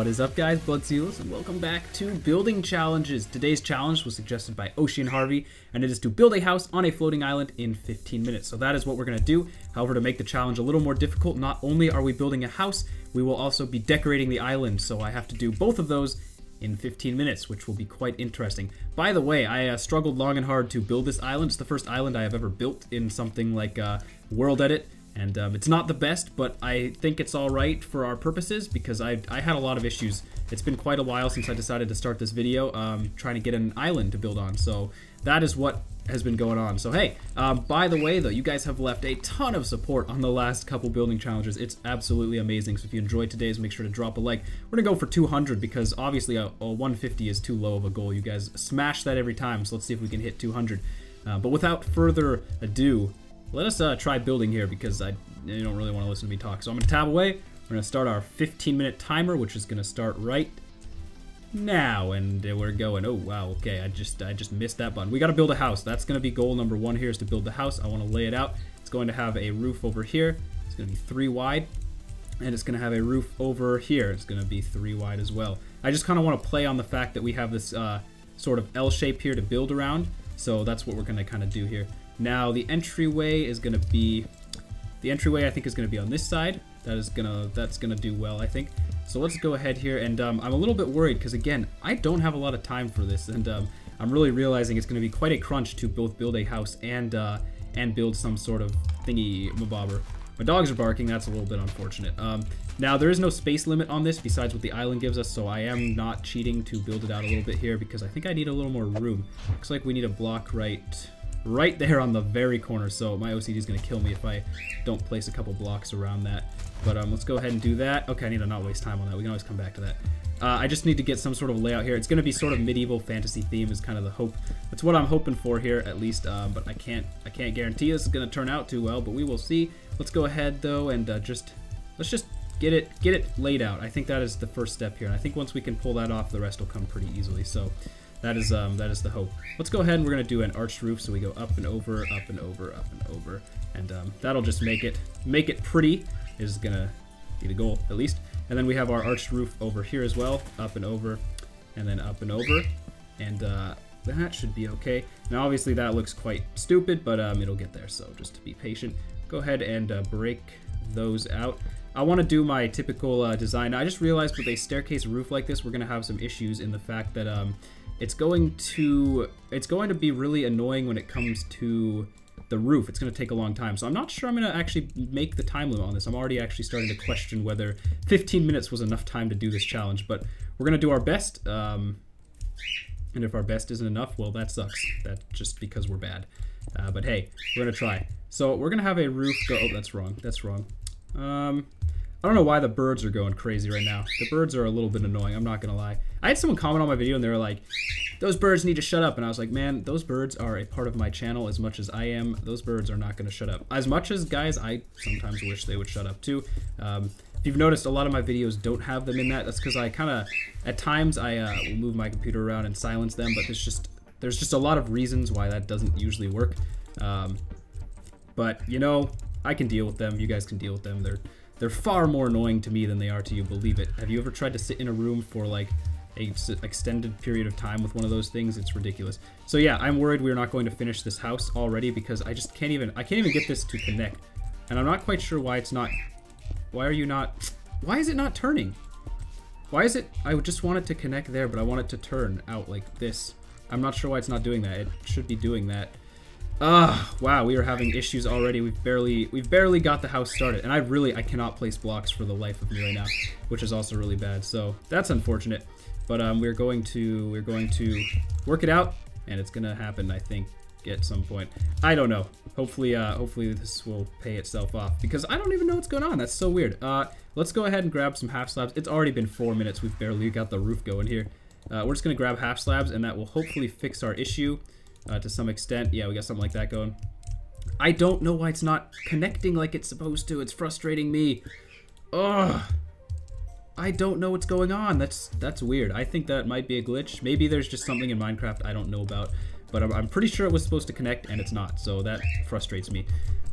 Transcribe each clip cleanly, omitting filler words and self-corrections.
What is up, guys? BloodZelos, and welcome back to Building Challenges. Today's challenge was suggested by Ocean Harvey, and it is to build a house on a floating island in 15 minutes. So that is what we're going to do. However, to make the challenge a little more difficult, not only are we building a house, we will also be decorating the island. So I have to do both of those in 15 minutes, which will be quite interesting. By the way, I struggled long and hard to build this island. It's the first island I have ever built in something like World Edit. And it's not the best, but I think it's all right for our purposes because I had a lot of issues. It's been quite a while since I decided to start this video, trying to get an island to build on. So that is what has been going on. So hey, by the way though, you guys have left a ton of support on the last couple building challenges. It's absolutely amazing. So if you enjoyed today's, make sure to drop a like. We're gonna go for 200 because obviously a 150 is too low of a goal. You guys smash that every time, so let's see if we can hit 200. But without further ado, let us try building here because you don't really want to listen to me talk. So I'm going to tab away. We're going to start our 15-minute timer, which is going to start right now. And we're going. Oh, wow. Okay, I just missed that button. We got to build a house. That's going to be goal number one here is to build the house. I want to lay it out. It's going to have a roof over here. It's going to be 3 wide. And it's going to have a roof over here. It's going to be 3 wide as well. I just kind of want to play on the fact that we have this sort of L shape here to build around. So that's what we're going to kind of do here. Now the entryway is going to be, I think is going to be on this side. That's gonna do well, I think. So let's go ahead here, and I'm a little bit worried because again, I don't have a lot of time for this, and I'm really realizing it's going to be quite a crunch to both build a house and build some sort of thingy mabobber. My dogs are barking. That's a little bit unfortunate. Now there is no space limit on this besides what the island gives us, so I am not cheating to build it out a little bit here because I think I need a little more room. Looks like we need a block right there on the very corner, so my OCD is going to kill me if I don't place a couple blocks around that. But let's go ahead and do that. Okay, I need to not waste time on that. We can always come back to that. I just need to get some sort of layout here. It's going to be sort of medieval fantasy theme is kind of the hope. That's what I'm hoping for here, at least. But I can't guarantee this is going to turn out too well, but we will see. Let's go ahead though and let's just get it laid out. I think that is the first step here, and I think once we can pull that off, the rest will come pretty easily. So. That is the hope. Let's go ahead and we're gonna do an arched roof, so we go up and over, up and over, up and over, and that'll just make it pretty. Is gonna be the goal at least. And then we have our arched roof over here as well, up and over, and then up and over, and that should be okay. Now obviously that looks quite stupid, but it'll get there. So just to be patient, go ahead and break those out. I want to do my typical design. I just realized with a staircase roof like this, we're gonna have some issues in the fact that it's going to be really annoying when it comes to the roof. It's going to take a long time. So I'm not sure I'm going to actually make the time limit on this. I'm already actually starting to question whether 15 minutes was enough time to do this challenge, but we're going to do our best. And if our best isn't enough, well, that sucks. That's just because we're bad. But hey, we're going to try. So we're going to have a roof go, oh, that's wrong. That's wrong. I don't know why the birds are going crazy right now. The birds are a little bit annoying, I'm not gonna lie. I had someone comment on my video and they were like, those birds need to shut up. And I was like, man, those birds are a part of my channel as much as I am. Those birds are not gonna shut up. As much as, guys, I sometimes wish they would shut up too. If you've noticed, a lot of my videos don't have them in that. That's because I kind of, at times, I will move my computer around and silence them, but there's just a lot of reasons why that doesn't usually work. But, you know, I can deal with them. You guys can deal with them. They're far more annoying to me than they are to you, believe it. Have you ever tried to sit in a room for like a extended period of time with one of those things? It's ridiculous. So yeah, I'm worried we're not going to finish this house already because I can't even get this to connect. And I'm not quite sure why it's not, why is it not turning? Why is it, I just want it to connect there, but I want it to turn out like this. I'm not sure why it's not doing that. It should be doing that. Wow, we are having issues already. We've barely got the house started, and I cannot place blocks for the life of me right now, which is also really bad. So that's unfortunate, but we're going to work it out, and it's gonna happen, I think, at some point. I don't know. Hopefully this will pay itself off because I don't even know what's going on. That's so weird. Let's go ahead and grab some half slabs. It's already been 4 minutes. We've barely got the roof going here. We're just gonna grab half slabs, and that will hopefully fix our issue. To some extent. Yeah, we got something like that going. I don't know why it's not connecting like it's supposed to. It's frustrating me. Ugh. I don't know what's going on. That's weird. I think that might be a glitch. Maybe there's just something in Minecraft I don't know about. But I'm pretty sure it was supposed to connect and it's not. So that frustrates me.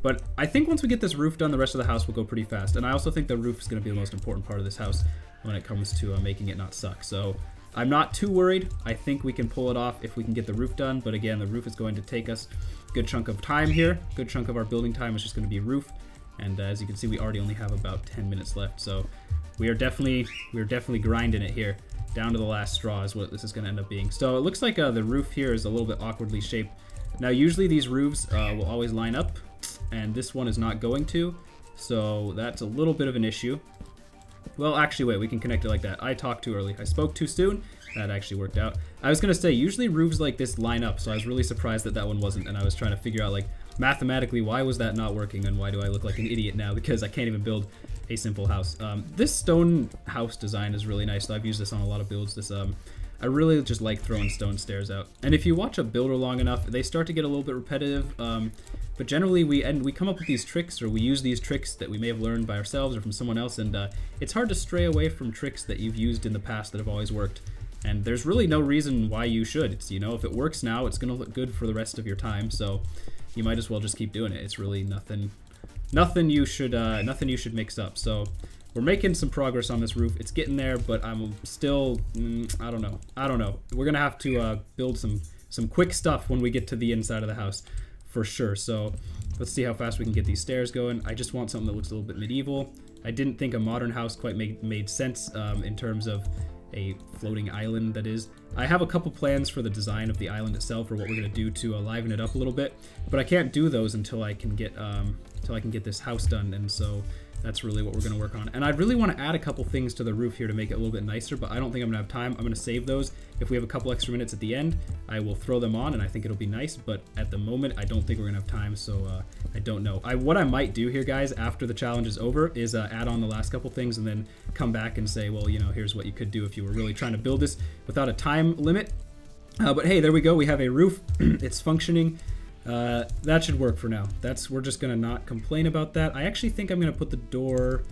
But I think once we get this roof done, the rest of the house will go pretty fast. And I also think the roof is going to be the most important part of this house when it comes to making it not suck. So I'm not too worried. I think we can pull it off if we can get the roof done. But again, the roof is going to take us a good chunk of time here. Good chunk of our building time is just going to be roof. And as you can see, we already only have about 10 minutes left. So we are definitely grinding it here. Down to the last straw is what this is going to end up being. So it looks like the roof here is a little bit awkwardly shaped. Now usually these roofs will always line up, and this one is not going to, so that's a little bit of an issue. Well, actually, wait, we can connect it like that. I talked too early. I spoke too soon. That actually worked out. I was going to say, usually roofs like this line up, so I was really surprised that that one wasn't, and I was trying to figure out, like, mathematically, why was that not working, and why do I look like an idiot now, because I can't even build a simple house. This stone house design is really nice, so I've used this on a lot of builds. This I really just like throwing stone stairs out. And if you watch a builder long enough, they start to get a little bit repetitive, but generally we come up with these tricks, or we use these tricks that we may have learned by ourselves or from someone else, and it's hard to stray away from tricks that you've used in the past that have always worked. And there's really no reason why you should. It's, you know, if it works now, it's gonna look good for the rest of your time, so you might as well just keep doing it. It's really nothing you should mix up. So we're making some progress on this roof. It's getting there, but I'm still, I don't know. We're gonna have to build some quick stuff when we get to the inside of the house, for sure. So let's see how fast we can get these stairs going. I just want something that looks a little bit medieval. I didn't think a modern house quite made sense in terms of a floating island, that is. I have a couple plans for the design of the island itself, or what we're gonna do to liven it up a little bit, but I can't do those until I can get this house done, and so that's really what we're gonna work on. And I really want to add a couple things to the roof here to make it a little bit nicer, but I don't think I'm gonna have time. I'm gonna save those. If we have a couple extra minutes at the end, I will throw them on, and I think it'll be nice, but at the moment, I don't think we're gonna have time, so I don't know. What I might do here, guys, after the challenge is over, is add on the last couple things and then come back and say, well, you know, here's what you could do if you were really trying to build this without a time limit. But hey, there we go. We have a roof. It's functioning. That should work for now. We're just gonna not complain about that. I actually think I'm gonna put the door.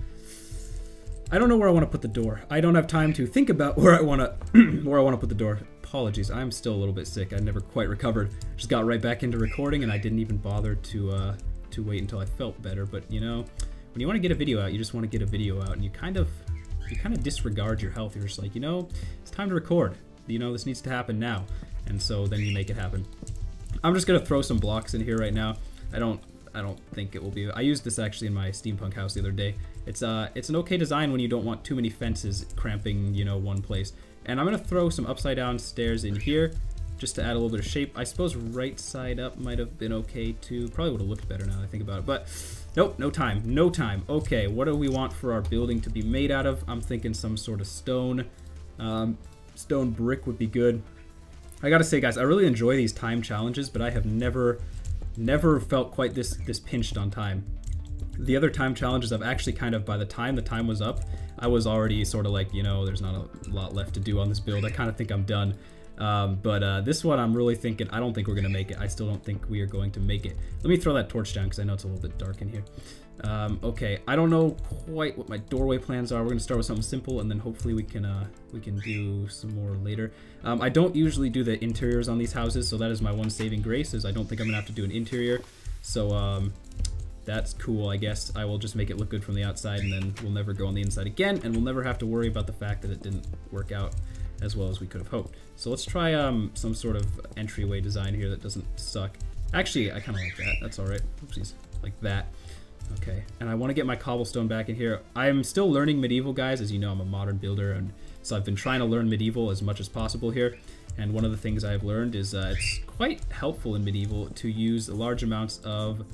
I don't know where I want to put the door. I don't have time to think about where I want to put the door. Apologies. I'm still a little bit sick. I never quite recovered. Just got right back into recording, and I didn't even bother to wait until I felt better. But you know, when you want to get a video out, you just want to get a video out, and you kind of disregard your health. You're just like, you know, it's time to record. You know, this needs to happen now, and so then you make it happen. I'm just gonna throw some blocks in here right now. I don't think it will be. I used this actually in my steampunk house the other day. It's an okay design when you don't want too many fences cramping, you know, one place. And I'm gonna throw some upside down stairs in here just to add a little bit of shape. I suppose right side up might have been okay too. Probably would have looked better now that I think about it, but nope, no time. Okay, what do we want for our building to be made out of? I'm thinking some sort of stone. Stone brick would be good. I gotta say, guys, I really enjoy these time challenges, but I have never felt quite this pinched on time. The other time challenges, I've actually kind of, by the time the time was up, I was already sort of like, you know, there's not a lot left to do on this build. I kind of think I'm done. But this one, I'm really thinking, I don't think we're gonna make it. I still don't think we are going to make it. Let me throw that torch down because I know it's a little bit dark in here. Okay, I don't know quite what my doorway plans are. We're gonna start with something simple, and then hopefully we can do some more later. I don't usually do the interiors on these houses, so that is my one saving grace, is I don't think I'm gonna have to do an interior. So that's cool, I guess. I will just make it look good from the outside, and then we'll never go on the inside again, and we'll never have to worry about the fact that it didn't work out as well as we could have hoped. So let's try some sort of entryway design here that doesn't suck. Actually, I kind of like that. That's all right. Oopsies, like that. Okay, and I want to get my cobblestone back in here. I'm still learning medieval, guys. As you know, I'm a modern builder, and so I've been trying to learn medieval as much as possible here. And one of the things I've learned is it's quite helpful in medieval to use large amounts of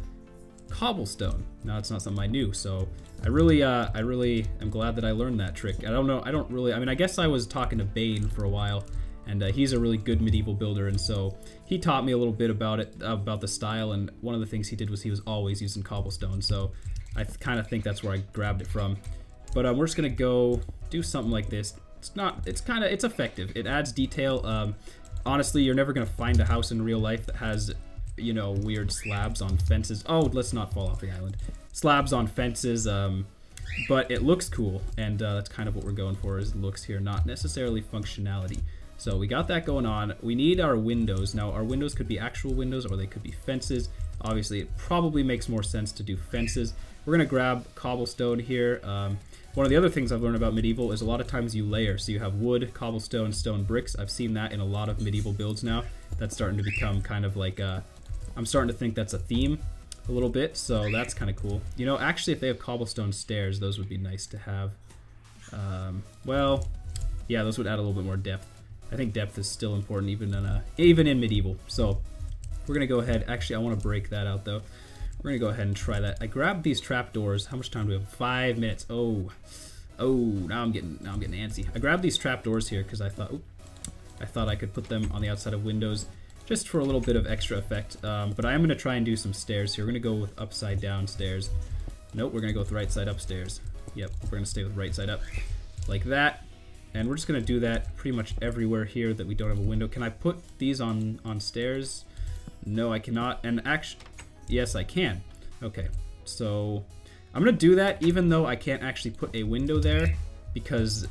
cobblestone. Now, it's not something I knew, so I really am glad that I learned that trick. I mean, I guess I was talking to Bane for a while, and he's a really good medieval builder, and so he taught me a little bit about it, about the style, and one of the things he did was he was always using cobblestone, so I kind of think that's where I grabbed it from. But we're just gonna go do something like this. It's effective. It adds detail. Honestly, you're never gonna find a house in real life that has, you know, weird slabs on fences. Oh, let's not fall off the island. Slabs on fences, but it looks cool, and that's kind of what we're going for, is looks here, not necessarily functionality. So we got that going on. We need our windows. Now our windows could be actual windows or they could be fences. Obviously it probably makes more sense to do fences. We're gonna grab cobblestone here. One of the other things I've learned about medieval is a lot of times you layer. So you have wood, cobblestone, stone, bricks. I've seen that in a lot of medieval builds now. That's starting to become kind of like I'm starting to think that's a theme a little bit, so that's kind of cool. You know, actually if they have cobblestone stairs, those would be nice to have. Well, yeah, those would add a little bit more depth. I think depth is still important even in medieval. So we're gonna go ahead. Actually, I want to break that out though. We're gonna go ahead and try that. I grabbed these trapdoors. How much time do we have? 5 minutes. Oh, now I'm getting antsy. I grabbed these trapdoors here because I thought I could put them on the outside of windows just for a little bit of extra effect. But I am gonna try and do some stairs here. We're gonna go with upside down stairs. Nope, we're gonna go with right side up stairs. Yep, we're gonna stay with right side up, like that. And we're just gonna do that pretty much everywhere here that we don't have a window. Can I put these on stairs? No, I cannot. And actually, yes, I can. Okay, so I'm gonna do that even though I can't actually put a window there because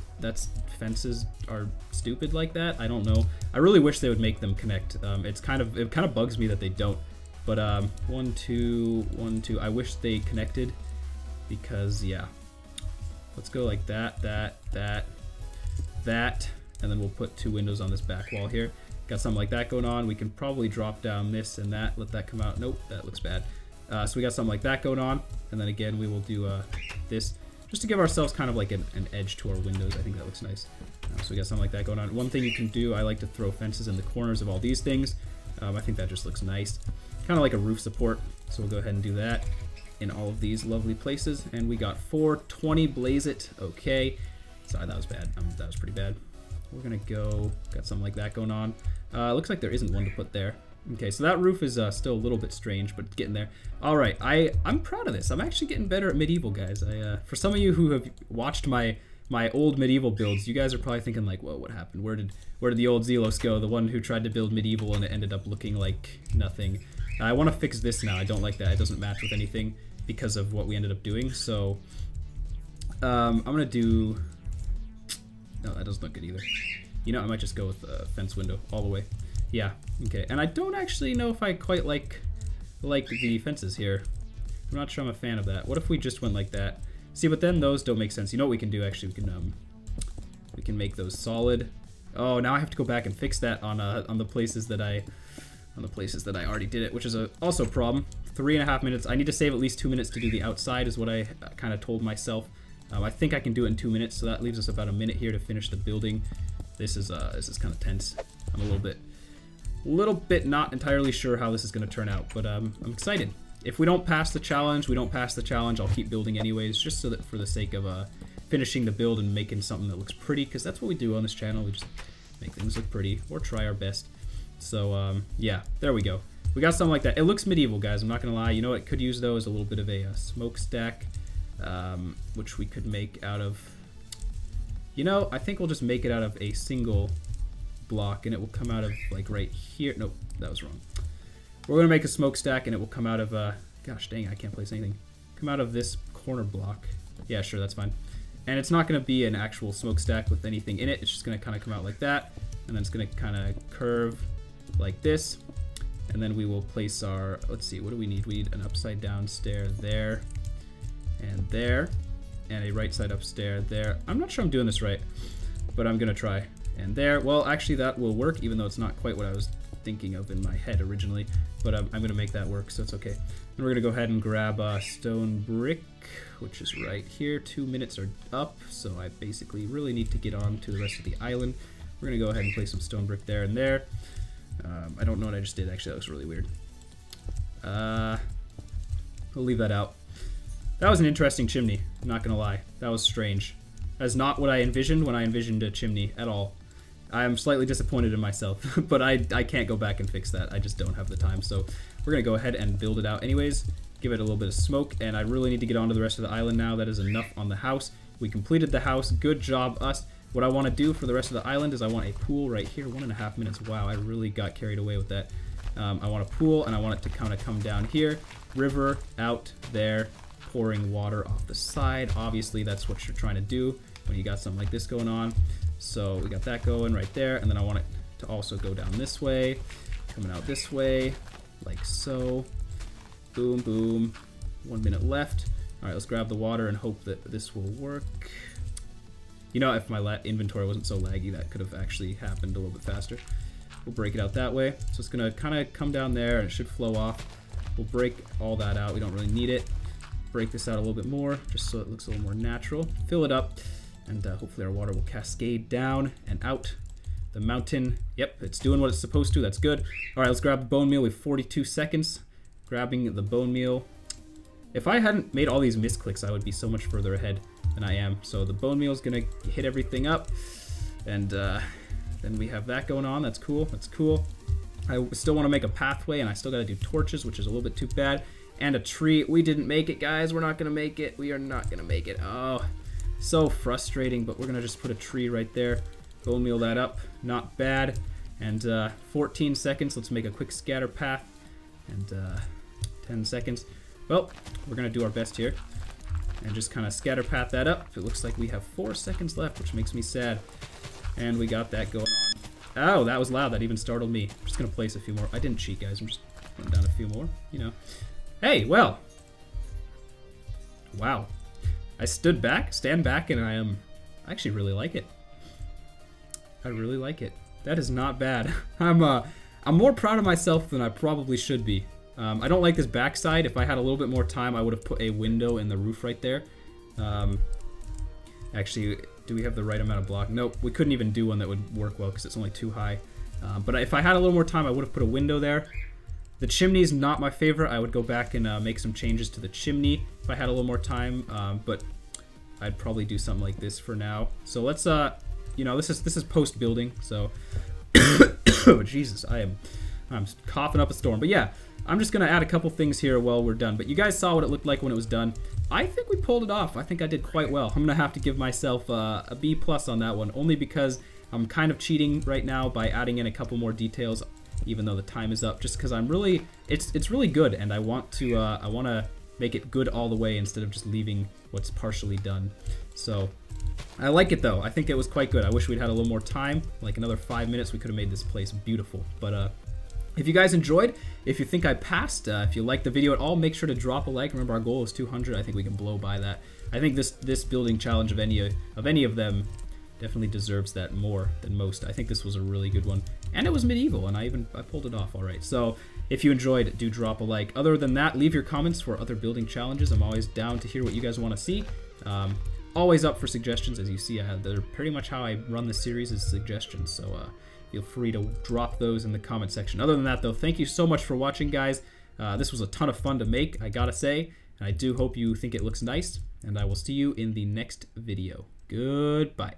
fences are stupid like that. I don't know. I really wish they would make them connect. It kind of bugs me that they don't. But 1, 2, 1, 2. I wish they connected because yeah. Let's go like that, and then we'll put 2 windows on this back wall here. Got something like that going on. We can probably drop down this and that, let that come out. Nope, that looks bad. So we got something like that going on, and then again we will do this just to give ourselves kind of like an edge to our windows. I think that looks nice. So we got something like that going on. One thing you can do, I like to throw fences in the corners of all these things. I think that just looks nice. Kind of like a roof support. So we'll go ahead and do that in all of these lovely places. And we got 420, blaze it. Okay. Sorry, that was bad. That was pretty bad. We're gonna go, got something like that going on. Looks like there isn't one to put there. Okay, so that roof is still a little bit strange, but it's getting there. All right, I'm proud of this. I'm actually getting better at medieval, guys. For some of you who have watched my old medieval builds, you guys are probably thinking like, whoa, what happened? Where did the old Zelos go? The one who tried to build medieval and it ended up looking like nothing. I want to fix this now. I don't like that. It doesn't match with anything because of what we ended up doing. So I'm gonna do. No, that doesn't look good either. You know, I might just go with a fence window all the way. Yeah, okay. And I don't actually know if I quite like the fences here. I'm not sure I'm a fan of that. What if we just went like that? See, but then those don't make sense. You know what we can do actually? We can make those solid. Oh, now I have to go back and fix that on the places that I already did it, which is also a problem. 3.5 minutes. I need to save at least 2 minutes to do the outside is what I kind of told myself. I think I can do it in 2 minutes, so that leaves us about a minute here to finish the building. This is kind of tense. I'm a little bit not entirely sure how this is going to turn out, but I'm excited. If we don't pass the challenge, I'll keep building anyways, just so that for the sake of finishing the build and making something that looks pretty, because that's what we do on this channel. We just make things look pretty or try our best. So yeah, there we go. We got something like that. It looks medieval, guys. I'm not gonna lie. You know what could use though is a little bit of a smokestack, which we could make out of. You know, I think we'll just make it out of a single block, and it will come out of like right here. Nope, that was wrong. We're gonna make a smokestack, and it will come out of. Gosh dang, I can't place anything. Come out of this corner block. Yeah, sure, that's fine. And it's not gonna be an actual smokestack with anything in it. It's just gonna kind of come out like that, and then it's gonna kind of curve like this. And then we will place our, let's see, what do we need? We need an upside down stair there and there, and a right side up stair there. I'm not sure I'm doing this right, but I'm gonna try. And there, well, actually that will work, even though it's not quite what I was thinking of in my head originally, but I'm gonna make that work, so it's okay. And we're gonna go ahead and grab a stone brick, which is right here. 2 minutes are up, so I basically really need to get on to the rest of the island. We're gonna go ahead and place some stone brick there and there. I don't know what I just did. Actually, that looks really weird. I'll leave that out. That was an interesting chimney, I'm not gonna lie. That was strange. That's not what I envisioned when I envisioned a chimney at all. I am slightly disappointed in myself, but I can't go back and fix that. I just don't have the time. So we're gonna go ahead and build it out anyways. Give it a little bit of smoke, and I really need to get onto the rest of the island now. That is enough on the house. We completed the house. Good job, us. What I want to do for the rest of the island is I want a pool right here. 1.5 minutes. Wow, I really got carried away with that. I want a pool, and I want it to kind of come down here. River out there, pouring water off the side. Obviously, that's what you're trying to do when you got something like this going on. So we got that going right there, and then I want it to also go down this way, coming out this way, like so. Boom, boom. 1 minute left. All right, let's grab the water and hope that this will work. You know, if my inventory wasn't so laggy, that could have actually happened a little bit faster. We'll break it out that way. So it's gonna kind of come down there and it should flow off. We'll break all that out. We don't really need it. Break this out a little bit more, just so it looks a little more natural. Fill it up, and hopefully our water will cascade down and out the mountain. Yep, it's doing what it's supposed to. That's good. All right, let's grab the bone meal. We have 42 seconds. Grabbing the bone meal. If I hadn't made all these misclicks, I would be so much further ahead than I am. So the bone meal is gonna hit everything up, and then we have that going on. That's cool. That's cool. I still want to make a pathway, and I still got to do torches, which is a little bit too bad. And a tree. We didn't make it, guys. We're not gonna make it. We are not gonna make it. Oh, so frustrating. But we're gonna just put a tree right there. Bone meal that up. Not bad. And 14 seconds. Let's make a quick scatter path. And 10 seconds. Well, we're gonna do our best here and just kind of scatter path that up. It looks like we have 4 seconds left, which makes me sad. And we got that going on. Oh, that was loud. That even startled me. I'm just gonna place a few more. I didn't cheat, guys. I'm just putting down a few more, you know. Hey, well. Wow. I stand back, and I actually really like it. I really like it. That is not bad. I'm more proud of myself than I probably should be. I don't like this backside. If I had a little bit more time, I would have put a window in the roof right there. Actually, do we have the right amount of block? Nope, we couldn't even do one that would work well because it's only too high. But if I had a little more time, I would have put a window there. The chimney's not my favorite. I would go back and make some changes to the chimney if I had a little more time. But I'd probably do something like this for now. So let's, you know, this is post building. So, oh, Jesus, I'm coughing up a storm. But yeah, I'm just gonna add a couple things here while we're done. But you guys saw what it looked like when it was done. I think we pulled it off. I think I did quite well. I'm gonna have to give myself a B+ on that one, only because I'm kind of cheating right now by adding in a couple more details, even though the time is up. Just because I'm really, it's really good, and I want to make it good all the way instead of just leaving what's partially done. So I like it though. I think it was quite good. I wish we'd had a little more time, like another 5 minutes. We could have made this place beautiful. But if you guys enjoyed, if you think I passed, if you liked the video at all, make sure to drop a like. Remember, our goal is 200. I think we can blow by that. I think this building challenge of any of them definitely deserves that more than most. I think this was a really good one, and it was medieval, and I pulled it off all right. So if you enjoyed, do drop a like. Other than that, leave your comments for other building challenges. I'm always down to hear what you guys want to see. Always up for suggestions. As you see, they're pretty much how I run the series, is suggestions. So feel free to drop those in the comment section. Other than that, though, thank you so much for watching, guys. This was a ton of fun to make, I gotta say, and I do hope you think it looks nice, and I will see you in the next video. Goodbye.